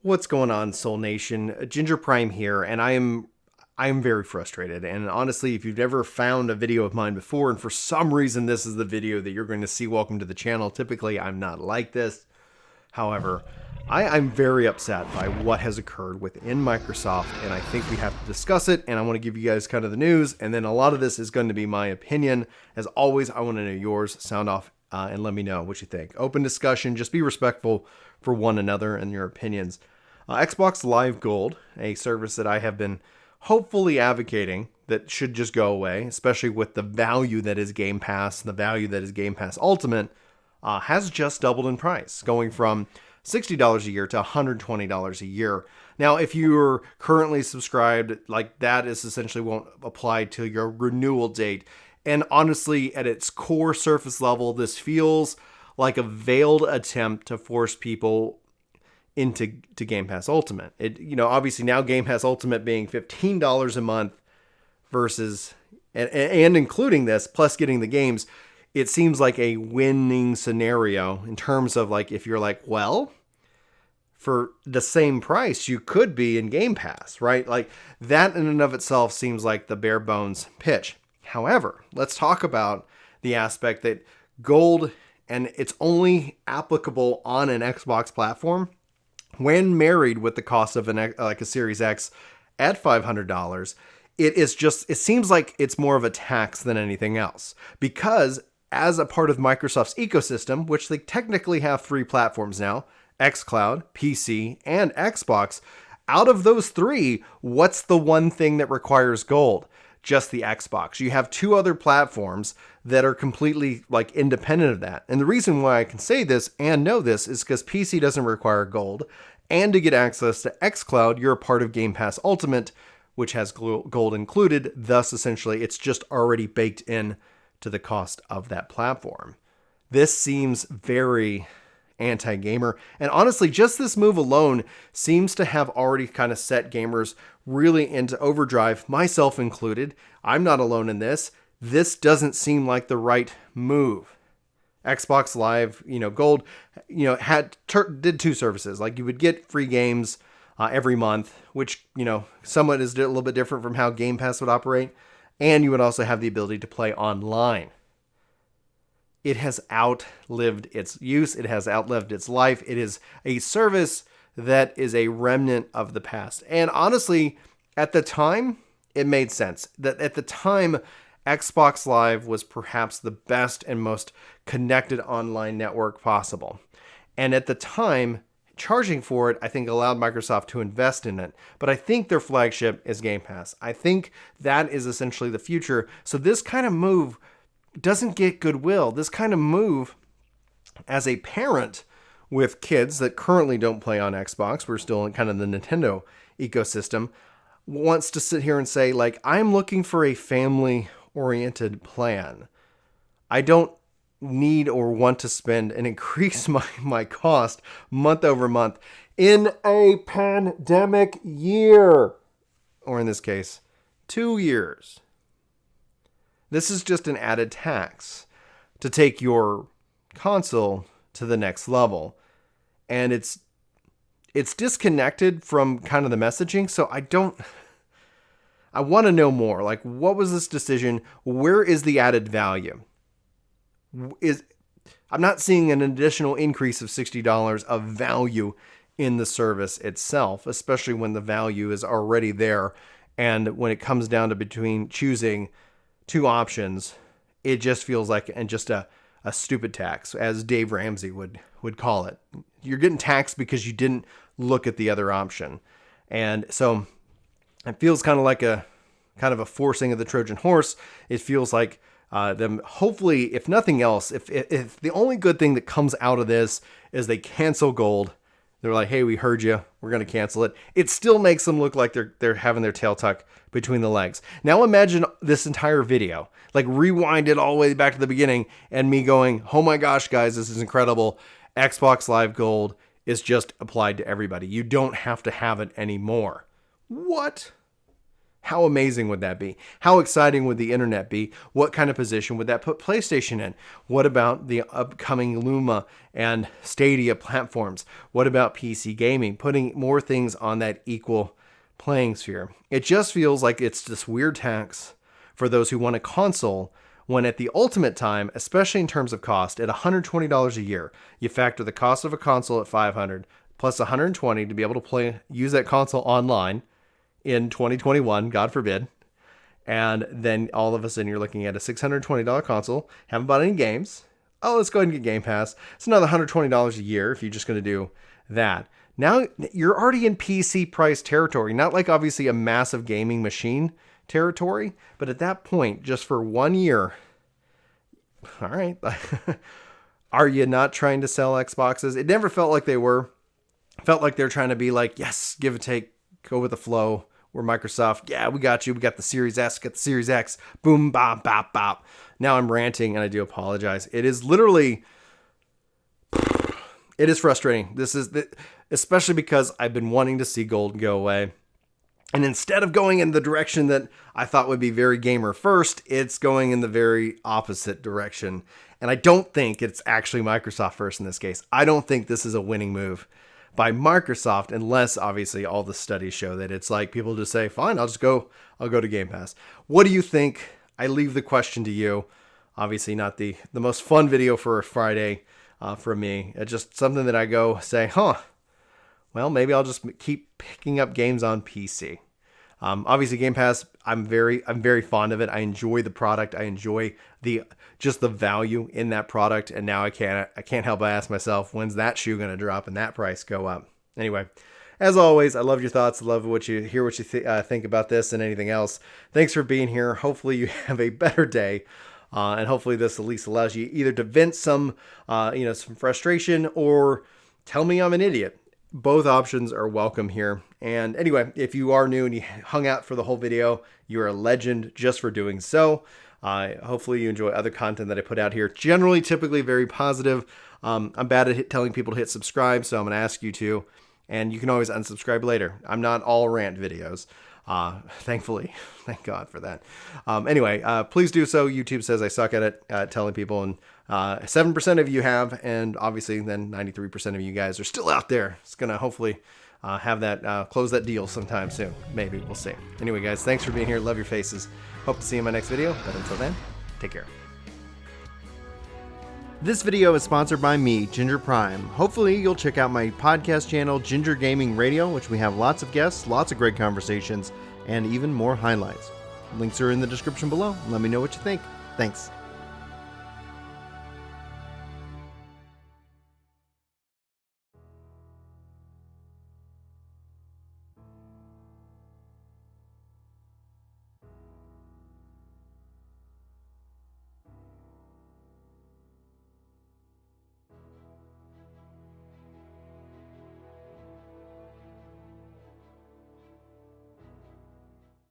What's going on, Soul Nation? Ginger Prime here, and I am very frustrated. And honestly, if you've ever found a video of mine before, and for some reason this is the video that you're going to see, welcome to the channel. Typically, I'm not like this. However, I'm very upset by what has occurred within Microsoft, and I think we have to discuss it, and I want to give you guys kind of the news, and then a lot of this is going to be my opinion. As always, I want to know yours. Sound off and let me know what you think. Open discussion, just be respectful for one another and your opinions. Xbox Live Gold, a service that I have been hopefully advocating that should just go away, especially with the value that is Game Pass, the value that is Game Pass Ultimate, has just doubled in price, going from $60 a year to $120 a year. Now, if you're currently subscribed, like that is essentially won't apply to your renewal date. And honestly, at its core surface level, this feels like a veiled attempt to force people into Game Pass Ultimate. Obviously now Game Pass Ultimate being $15 a month versus, and including this, plus getting the games, it seems like a winning scenario in terms of like, if you're like, well, for the same price, you could be in Game Pass, right? Like that in and of itself seems like the bare bones pitch. However, let's talk about the aspect that gold, and it's only applicable on an Xbox platform, when married with the cost of a Series X at $500, it seems like it's more of a tax than anything else. Because as a part of Microsoft's ecosystem, which they technically have 3 platforms now, xCloud, PC, and Xbox, out of those 3, what's the one thing that requires gold? Just the Xbox. You have 2 other platforms that are completely like independent of that. And the reason why I can say this and know this is because PC doesn't require gold. And to get access to xCloud, you're a part of Game Pass Ultimate, which has gold included. Thus, essentially, it's just already baked in to the cost of that platform. This seems very anti-gamer. And honestly, just this move alone seems to have already kind of set gamers really into overdrive, myself included. I'm not alone in this. This doesn't seem like the right move. Xbox Live, Gold, did 2 services. Like you would get free games every month, which, somewhat is a little bit different from how Game Pass would operate. And you would also have the ability to play online. It has outlived its use. It has outlived its life. It is a service that is a remnant of the past. And honestly, at the time, it made sense. That at the time, Xbox Live was perhaps the best and most connected online network possible. And at the time, charging for it, I think, allowed Microsoft to invest in it. But I think their flagship is Game Pass. I think that is essentially the future. So this kind of move doesn't get goodwill. This kind of move, as a parent with kids that currently don't play on Xbox, we're still in kind of the Nintendo ecosystem, wants to sit here and say, like, I'm looking for a family-oriented plan. I don't need or want to spend and increase my cost month over month in a pandemic year. Or in this case, 2 years. This is just an added tax to take your console to the next level. And it's disconnected from kind of the messaging. So I want to know more. Like, what was this decision? Where is the added value? I'm not seeing an additional increase of $60 of value in the service itself, especially when the value is already there. And when it comes down to between choosing 2 options, it just feels like a stupid tax, as Dave Ramsey would call it. You're getting taxed because you didn't look at the other option. And so it feels kind of like a forcing of the Trojan horse. It feels like them, hopefully, if nothing else, if the only good thing that comes out of this is they cancel gold, they're like, hey, we heard you, we're going to cancel it. It still makes them look like they're having their tail tucked between the legs. Now imagine this entire video, like rewind it all the way back to the beginning and me going, oh my gosh, guys, this is incredible. Xbox Live Gold is just applied to everybody. You don't have to have it anymore. What? How amazing would that be? How exciting would the internet be? What kind of position would that put PlayStation in? What about the upcoming Luma and Stadia platforms? What about PC gaming? Putting more things on that equal playing sphere. It just feels like it's this weird tax for those who want a console, when at the ultimate time, especially in terms of cost, at $120 a year, you factor the cost of a console at $500 plus $120 to be able to use that console online in 2021, God forbid. And then all of a sudden you're looking at a $620 console, haven't bought any games. Oh, let's go ahead and get Game Pass. It's another $120 a year if you're just going to do that. Now you're already in PC price territory, not like obviously a massive gaming machine territory, but at that point, just for 1 year, all right, are you not trying to sell Xboxes? It never felt like they were. It felt like they're trying to be like, yes, give and take, go with the flow. We're Microsoft. Yeah, we got you. We got the Series S, got the Series X. Boom, bop, bop, bop. Now I'm ranting, and I do apologize. It is literally, it is frustrating. This is, especially because I've been wanting to see gold go away. And instead of going in the direction that I thought would be very gamer first, it's going in the very opposite direction. And I don't think it's actually Microsoft first in this case. I don't think this is a winning move by Microsoft, unless obviously all the studies show that it's like people just say, fine, I'll go to Game Pass. What do you think? I leave the question to you. Obviously not the most fun video for a Friday for me. It's just something that I go say, well, maybe I'll just keep picking up games on PC. Obviously, Game Pass, I'm very fond of it. I enjoy the product. I enjoy the value in that product. And now I can't help but ask myself, when's that shoe going to drop and that price go up? Anyway, as always, I love your thoughts. I love what you think about this and anything else. Thanks for being here. Hopefully, you have a better day. And hopefully this at least allows you either to vent some frustration or tell me I'm an idiot. Both options are welcome here. And anyway, if you are new and you hung out for the whole video, you're a legend just for doing so. Hopefully you enjoy other content that I put out here. Generally, typically very positive. I'm bad at telling people to hit subscribe, so I'm going to ask you to. And you can always unsubscribe later. I'm not all rant videos. Thankfully, thank God for that. Anyway, please do so. YouTube says I suck at it, telling people, and 7% of you have, and obviously then 93% of you guys are still out there. It's going to hopefully have that, close that deal sometime soon. Maybe, we'll see. Anyway, guys, thanks for being here. Love your faces. Hope to see you in my next video, but until then, take care. This video is sponsored by me, Ginger Prime. Hopefully you'll check out my podcast channel, Ginger Gaming Radio, which we have lots of guests, lots of great conversations, and even more highlights. Links are in the description below. Let me know what you think. Thanks.